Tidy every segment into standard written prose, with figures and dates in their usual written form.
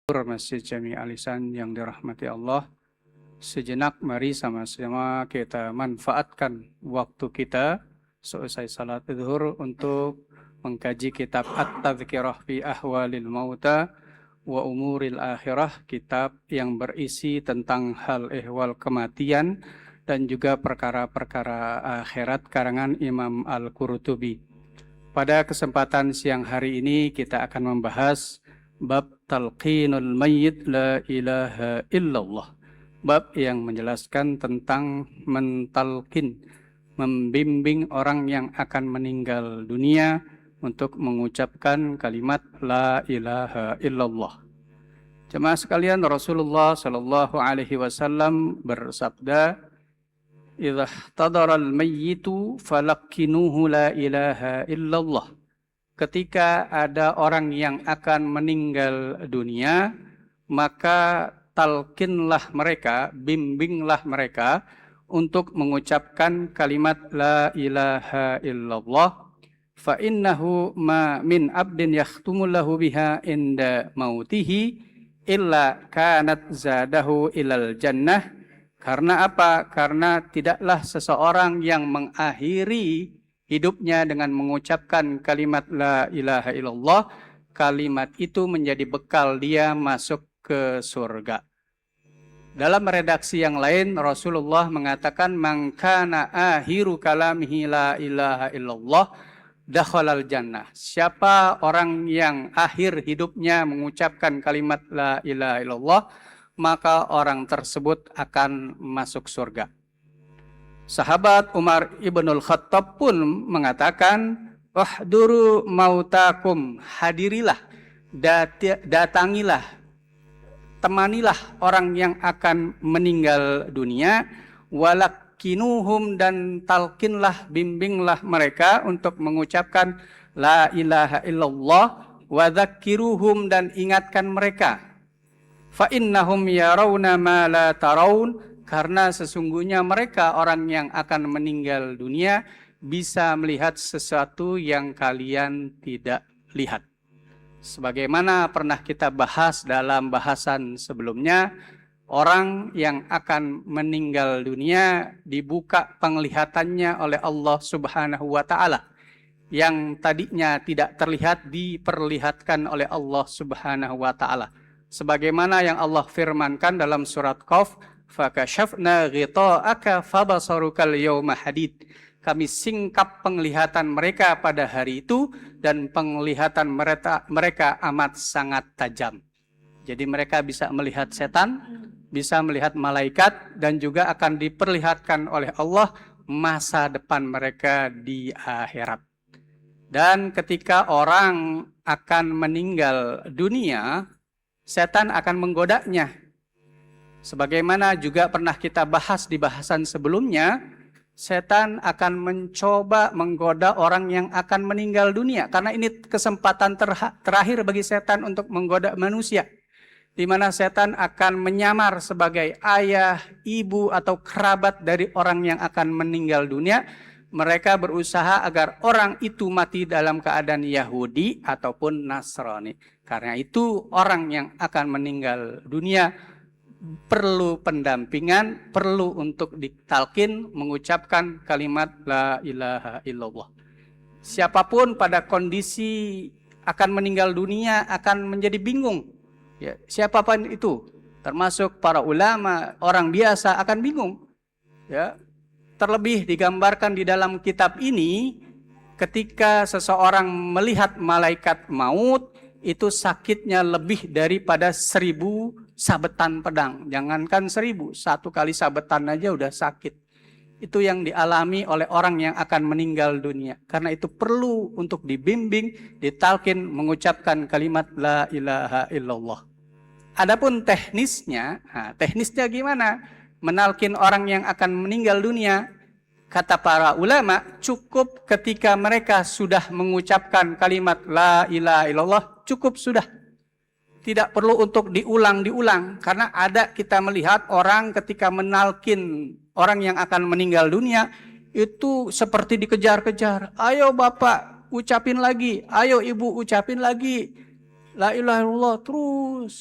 Masjid Jami Alisan yang dirahmati Allah, sejenak mari sama-sama kita manfaatkan waktu kita selesai salat zuhur untuk mengkaji kitab At-Tadhkirah fi Ahwalil Mauta wa Umuril Akhirah, kitab yang berisi tentang hal ehwal kematian dan juga perkara-perkara akhirat karangan Imam Al-Qurtubi. Pada kesempatan siang hari ini kita akan membahas bab talqinul mayyit la ilaha illallah. Bab yang menjelaskan tentang mentalkin, membimbing orang yang akan meninggal dunia untuk mengucapkan kalimat la ilaha illallah. Jemaah sekalian, Rasulullah sallallahu alaihi wasallam bersabda, "Idza ihtadara al-mayyitu falaqqinuhu la ilaha illallah." Ketika ada orang yang akan meninggal dunia, maka talkinlah mereka, bimbinglah mereka untuk mengucapkan kalimat la ilaha illallah. Fa innahu ma min abdin yakhtumullahu biha inda mautihi illa kanat zadahu ilal jannah. Karena apa? Karena tidaklah seseorang yang mengakhiri hidupnya dengan mengucapkan kalimat la ilaha illallah, kalimat itu menjadi bekal dia masuk ke surga. Dalam redaksi yang lain, Rasulullah mengatakan, "Man kana akhiru kalamihi la ilaha illallah, dakhalal jannah." Siapa orang yang akhir hidupnya mengucapkan kalimat la ilaha illallah, maka orang tersebut akan masuk surga. Sahabat Umar ibnul Khattab pun mengatakan, "Wahduru mautakum," hadirilah, datangilah, temanilah orang yang akan meninggal dunia, walakinuhum, dan talkinlah, bimbinglah mereka untuk mengucapkan la ilaha illallah, wadzakiruhum, dan ingatkan mereka. Fa innahum yarawna ma la tarawun, karena sesungguhnya mereka orang yang akan meninggal dunia bisa melihat sesuatu yang kalian tidak lihat. Sebagaimana pernah kita bahas dalam bahasan sebelumnya, orang yang akan meninggal dunia dibuka penglihatannya oleh Allah Subhanahu wa Ta'ala. Yang tadinya tidak terlihat diperlihatkan oleh Allah Subhanahu wa Ta'ala. Sebagaimana yang Allah firmankan dalam surat Qaf, "Fakashafna ghita'aka fabasarukal yawma hadid." Kami singkap penglihatan mereka pada hari itu, dan penglihatan mereka amat sangat tajam. Jadi mereka bisa melihat setan, bisa melihat malaikat, dan juga akan diperlihatkan oleh Allah masa depan mereka di akhirat. Dan ketika orang akan meninggal dunia, setan akan menggodanya. Sebagaimana juga pernah kita bahas di bahasan sebelumnya, setan akan mencoba menggoda orang yang akan meninggal dunia. Karena ini kesempatan terakhir bagi setan untuk menggoda manusia. Di mana setan akan menyamar sebagai ayah, ibu, atau kerabat dari orang yang akan meninggal dunia. Mereka berusaha agar orang itu mati dalam keadaan Yahudi ataupun Nasrani. Karena itu orang yang akan meninggal dunia perlu pendampingan, perlu untuk ditalkin mengucapkan kalimat la ilaha illallah. Siapapun pada kondisi akan meninggal dunia akan menjadi bingung. Ya, siapapun itu, termasuk para ulama, orang biasa akan bingung. Ya, terlebih digambarkan di dalam kitab ini, ketika seseorang melihat malaikat maut, itu sakitnya lebih daripada 1000 sabetan pedang. Jangankan 1000, 1 kali sabetan aja udah sakit. Itu yang dialami oleh orang yang akan meninggal dunia. Karena itu perlu untuk dibimbing, ditalkin, mengucapkan kalimat la ilaha illallah. Adapun teknisnya gimana? Menalkin orang yang akan meninggal dunia, kata para ulama, cukup ketika mereka sudah mengucapkan kalimat la ilaha illallah, cukup sudah. Tidak perlu untuk diulang-diulang. Karena ada kita melihat orang ketika menalkin orang yang akan meninggal dunia, itu seperti dikejar-kejar. Ayo bapak, ucapin lagi. Ayo ibu, ucapin lagi. La ilaha illallah terus.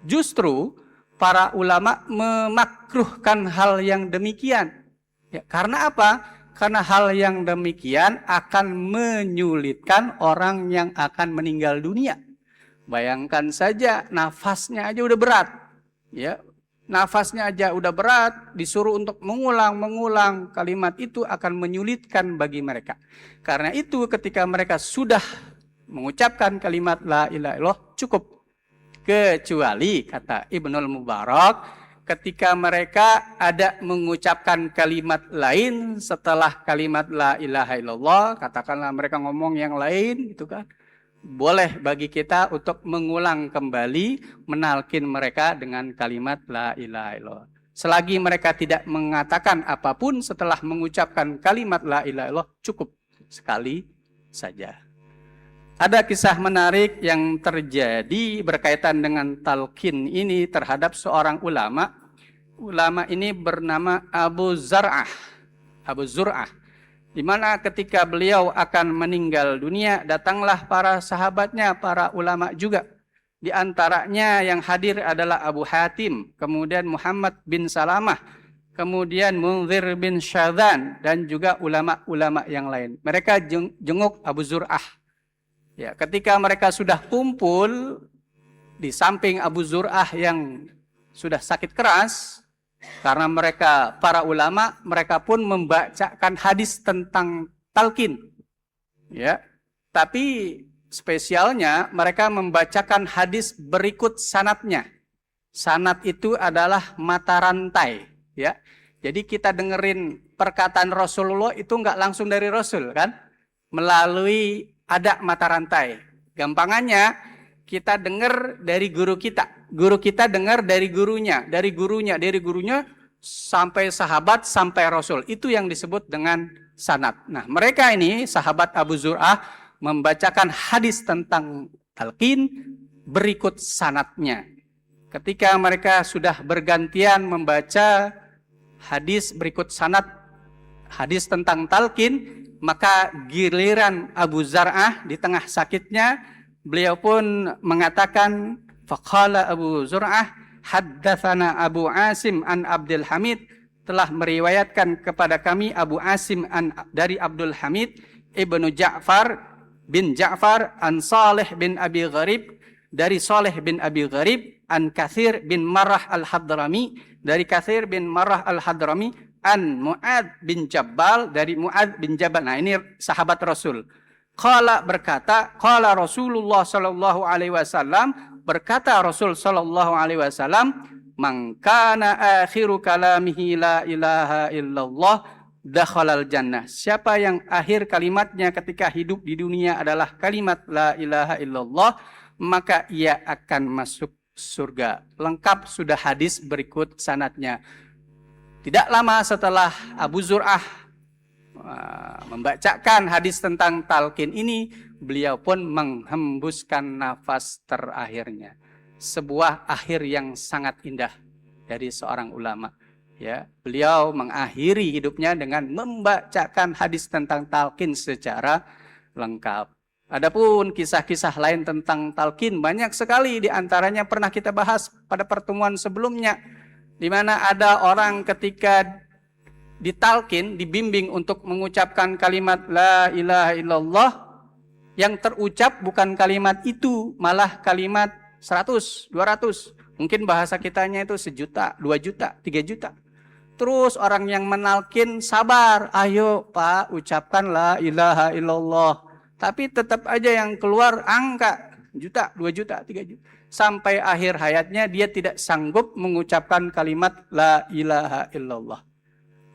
Justru para ulama memakruhkan hal yang demikian. Ya, karena apa? Karena hal yang demikian akan menyulitkan orang yang akan meninggal dunia. Bayangkan saja nafasnya aja udah berat. Ya, nafasnya aja udah berat, disuruh untuk mengulang kalimat itu akan menyulitkan bagi mereka. Karena itu ketika mereka sudah mengucapkan kalimat la ilaha illallah cukup. Kecuali kata Ibnul Mubarak, ketika mereka ada mengucapkan kalimat lain setelah kalimat la ilaha illallah, katakanlah mereka ngomong yang lain gitu kan, boleh bagi kita untuk mengulang kembali menalkin mereka dengan kalimat la ilaha illallah. Selagi mereka tidak mengatakan apapun setelah mengucapkan kalimat la ilaha illallah, cukup sekali saja. Ada kisah menarik yang terjadi berkaitan dengan talqin ini terhadap seorang ulama. Ulama ini bernama Abu Zur'ah, di mana ketika beliau akan meninggal dunia, datanglah para sahabatnya, para ulama juga. Di antaranya yang hadir adalah Abu Hatim, kemudian Muhammad bin Salamah, kemudian Munzir bin Syadhan, dan juga ulama-ulama yang lain. Mereka jenguk Abu Zur'ah. Ya, ketika mereka sudah kumpul di samping Abu Zur'ah yang sudah sakit keras, karena mereka para ulama, mereka pun membacakan hadis tentang talqin. Ya, tapi spesialnya mereka membacakan hadis berikut sanadnya. Sanad itu adalah mata rantai. Ya, jadi kita dengerin perkataan Rasulullah itu nggak langsung dari Rasul kan, melalui ada mata rantai. Gampangannya kita dengar dari guru kita dengar dari gurunya, dari gurunya sampai sahabat, sampai Rasul. Itu yang disebut dengan sanad. Nah, mereka ini sahabat Abu Zur'ah membacakan hadis tentang talqin berikut sanadnya. Ketika mereka sudah bergantian membaca hadis berikut sanad, hadis tentang talqin, maka giliran Abu Zur'ah di tengah sakitnya, beliau pun mengatakan, faqala Abu Zur'ah, haddatsana Abu Asim an Abdul Hamid, telah meriwayatkan kepada kami Abu Asim dari Abdul Hamid ibnu Ja'far bin Ja'far an Salih bin Abi Gharib, dari Salih bin Abi Gharib, an Katsir bin Marrah al-Hadrami, dari Katsir bin Marrah al-Hadrami, an Mu'ad bin Jabal, dari Mu'ad bin Jabal. Nah, ini sahabat Rasul. Qala berkata, qala Rasulullah sallallahu alaihi wasallam, berkata Rasul sallallahu alaihi wasallam, man kana akhiru kalamihi la ilaha illallah dakhalal jannah. Siapa yang akhir kalimatnya ketika hidup di dunia adalah kalimat la ilaha illallah, maka ia akan masuk surga. Lengkap sudah hadis berikut sanadnya. Tidak lama setelah Abu Zur'ah membacakan hadis tentang talqin ini, beliau pun menghembuskan nafas terakhirnya. Sebuah akhir yang sangat indah dari seorang ulama. Ya, beliau mengakhiri hidupnya dengan membacakan hadis tentang talqin secara lengkap. Adapun kisah-kisah lain tentang talqin banyak sekali, di antaranya pernah kita bahas pada pertemuan sebelumnya, di mana ada orang ketika ditalqin, dibimbing untuk mengucapkan kalimat la ilaha illallah, yang terucap bukan kalimat itu, malah kalimat 100, 200. Mungkin bahasa kitanya itu 1 juta, 2 juta, 3 juta. Terus orang yang menalkin sabar, ayo Pak ucapkan la ilaha illallah. Tapi tetap aja yang keluar angka juta, 2 juta, 3 juta. Sampai akhir hayatnya dia tidak sanggup mengucapkan kalimat la ilaha illallah.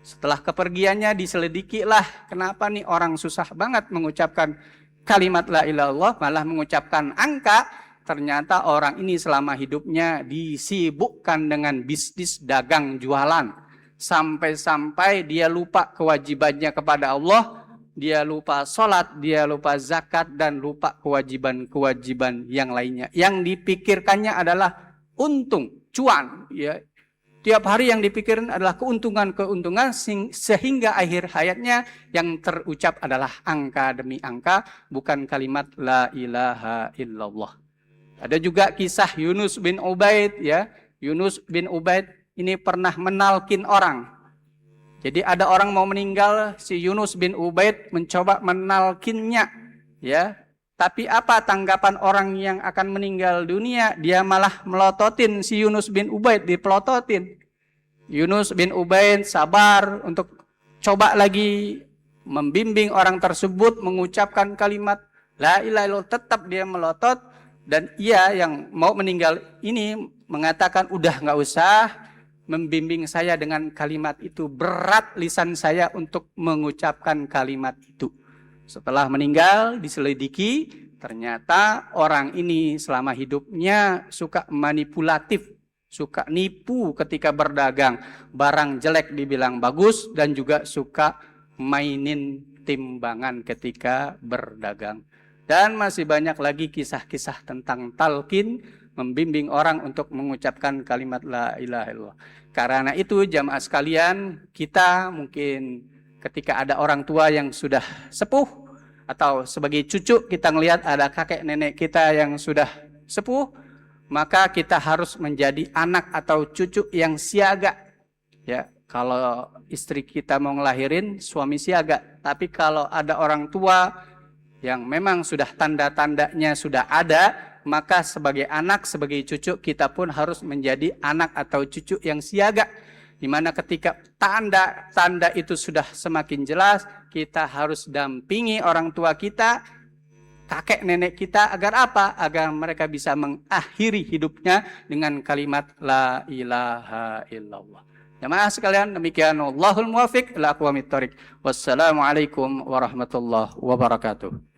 Setelah kepergiannya diselidikilah, kenapa nih orang susah banget mengucapkan kalimat la ilaha illallah, malah mengucapkan angka. Ternyata orang ini selama hidupnya disibukkan dengan bisnis dagang jualan. Sampai-sampai dia lupa kewajibannya kepada Allah, dia lupa sholat, dia lupa zakat, dan lupa kewajiban-kewajiban yang lainnya. Yang dipikirkannya adalah untung, cuan. Ya. Tiap hari yang dipikirkan adalah keuntungan-keuntungan, sehingga akhir hayatnya yang terucap adalah angka demi angka, bukan kalimat la ilaha illallah. Ada juga kisah Yunus bin Ubaid ya. Yunus bin Ubaid ini pernah menalkin orang. Jadi ada orang mau meninggal, si Yunus bin Ubaid mencoba menalkinnya ya. Tapi apa tanggapan orang yang akan meninggal dunia? Dia malah melototin si Yunus bin Ubaid, dipelototin. Yunus bin Ubaid sabar untuk coba lagi membimbing orang tersebut mengucapkan kalimat la ilaha illallah, tetap dia melotot. Dan ia yang mau meninggal ini mengatakan udah nggak usah membimbing saya dengan kalimat itu, berat lisan saya untuk mengucapkan kalimat itu. Setelah meninggal diselidiki, ternyata orang ini selama hidupnya suka manipulatif, suka nipu ketika berdagang, barang jelek dibilang bagus, dan juga suka mainin timbangan ketika berdagang. Dan masih banyak lagi kisah-kisah tentang talqin, membimbing orang untuk mengucapkan kalimat la ilaha illallah. Karena itu jamaah sekalian, kita mungkin ketika ada orang tua yang sudah sepuh, atau sebagai cucu kita ngelihat ada kakek nenek kita yang sudah sepuh, maka kita harus menjadi anak atau cucu yang siaga. Ya, kalau istri kita mau ngelahirin, suami siaga. Tapi kalau ada orang tua yang memang sudah tanda-tandanya sudah ada, maka sebagai anak, sebagai cucu, kita pun harus menjadi anak atau cucu yang siaga. Dimana ketika tanda-tanda itu sudah semakin jelas, kita harus dampingi orang tua kita, kakek nenek kita, agar apa? Agar mereka bisa mengakhiri hidupnya dengan kalimat la ilaha illallah. Jamaah sekalian, demikian wallahul muwaffiq ila aqwamit thoriq. Wassalamualaikum warahmatullahi wabarakatuh.